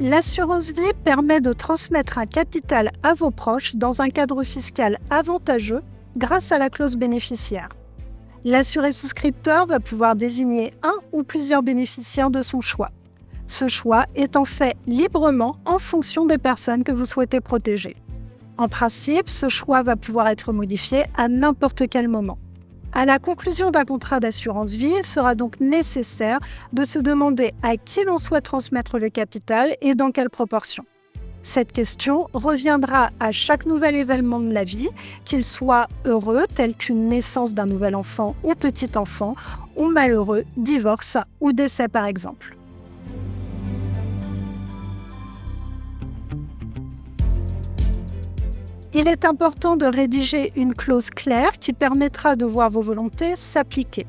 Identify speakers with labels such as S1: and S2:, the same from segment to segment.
S1: L'assurance vie permet de transmettre un capital à vos proches dans un cadre fiscal avantageux grâce à la clause bénéficiaire. L'assuré souscripteur va pouvoir désigner un ou plusieurs bénéficiaires de son choix. Ce choix étant fait librement en fonction des personnes que vous souhaitez protéger. En principe, ce choix va pouvoir être modifié à n'importe quel moment. À la conclusion d'un contrat d'assurance vie, il sera donc nécessaire de se demander à qui l'on souhaite transmettre le capital et dans quelle proportion. Cette question reviendra à chaque nouvel événement de la vie, qu'il soit heureux, tel qu'une naissance d'un nouvel enfant ou petit enfant, ou malheureux, divorce ou décès par exemple. Il est important de rédiger une clause claire qui permettra de voir vos volontés s'appliquer.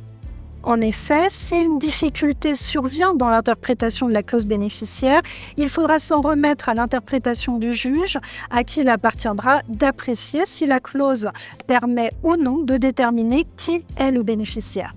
S1: En effet, si une difficulté survient dans l'interprétation de la clause bénéficiaire, il faudra s'en remettre à l'interprétation du juge, à qui il appartiendra d'apprécier si la clause permet ou non de déterminer qui est le bénéficiaire.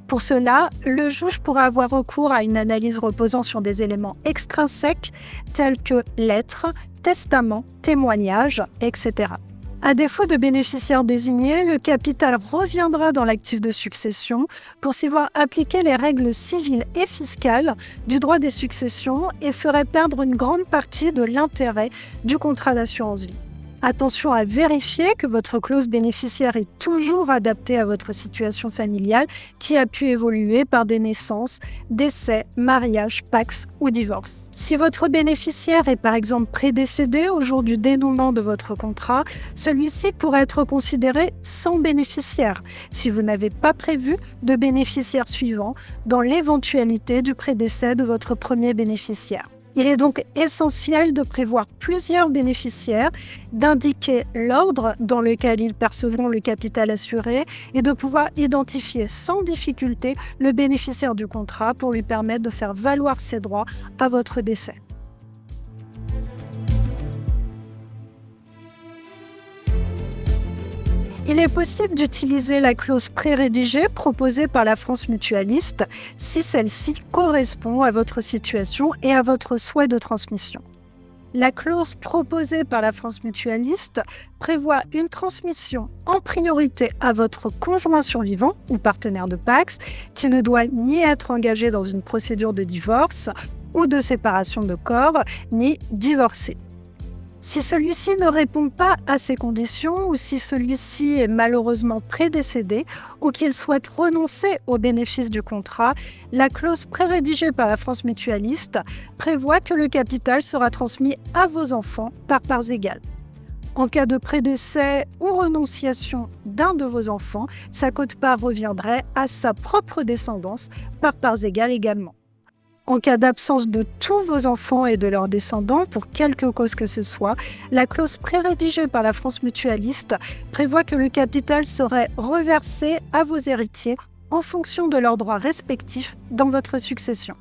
S1: Pour cela, le juge pourra avoir recours à une analyse reposant sur des éléments extrinsèques tels que lettres, testament, témoignage, etc. À défaut de bénéficiaire désigné, le capital reviendra dans l'actif de succession pour s'y voir appliquer les règles civiles et fiscales du droit des successions et ferait perdre une grande partie de l'intérêt du contrat d'assurance vie. Attention à vérifier que votre clause bénéficiaire est toujours adaptée à votre situation familiale qui a pu évoluer par des naissances, décès, mariage, pax ou divorce. Si votre bénéficiaire est par exemple prédécédé au jour du dénouement de votre contrat, celui-ci pourrait être considéré sans bénéficiaire si vous n'avez pas prévu de bénéficiaire suivant dans l'éventualité du prédécès de votre premier bénéficiaire. Il est donc essentiel de prévoir plusieurs bénéficiaires, d'indiquer l'ordre dans lequel ils percevront le capital assuré et de pouvoir identifier sans difficulté le bénéficiaire du contrat pour lui permettre de faire valoir ses droits à votre décès. Il est possible d'utiliser la clause pré-rédigée proposée par la France Mutualiste si celle-ci correspond à votre situation et à votre souhait de transmission. La clause proposée par la France Mutualiste prévoit une transmission en priorité à votre conjoint survivant ou partenaire de Pacs qui ne doit ni être engagé dans une procédure de divorce ou de séparation de corps, ni divorcé. Si celui-ci ne répond pas à ces conditions ou si celui-ci est malheureusement prédécédé ou qu'il souhaite renoncer au bénéfice du contrat, la clause pré-rédigée par la France Mutualiste prévoit que le capital sera transmis à vos enfants par parts égales. En cas de prédécès ou renonciation d'un de vos enfants, sa quote-part reviendrait à sa propre descendance par parts égales également. En cas d'absence de tous vos enfants et de leurs descendants, pour quelque cause que ce soit, la clause pré-rédigée par la France Mutualiste prévoit que le capital serait reversé à vos héritiers en fonction de leurs droits respectifs dans votre succession.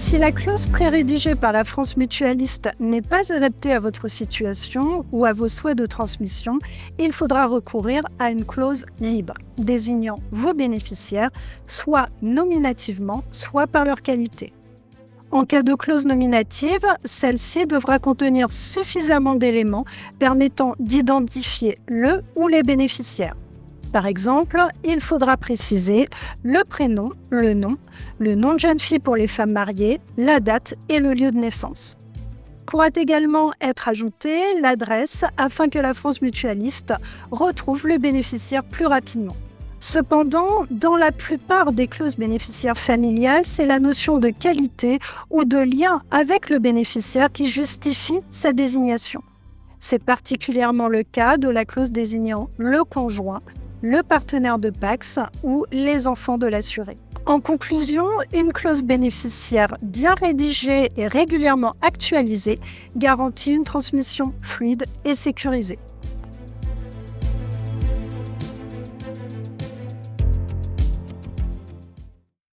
S1: Si la clause pré-rédigée par la France Mutualiste n'est pas adaptée à votre situation ou à vos souhaits de transmission, il faudra recourir à une clause libre, désignant vos bénéficiaires, soit nominativement, soit par leur qualité. En cas de clause nominative, celle-ci devra contenir suffisamment d'éléments permettant d'identifier le ou les bénéficiaires. Par exemple, il faudra préciser le prénom, le nom de jeune fille pour les femmes mariées, la date et le lieu de naissance. Pourra également être ajoutée l'adresse afin que la France Mutualiste retrouve le bénéficiaire plus rapidement. Cependant, dans la plupart des clauses bénéficiaires familiales, c'est la notion de qualité ou de lien avec le bénéficiaire qui justifie sa désignation. C'est particulièrement le cas de la clause désignant le conjoint, le partenaire de Pacs ou les enfants de l'assuré. En conclusion, une clause bénéficiaire bien rédigée et régulièrement actualisée garantit une transmission fluide et sécurisée.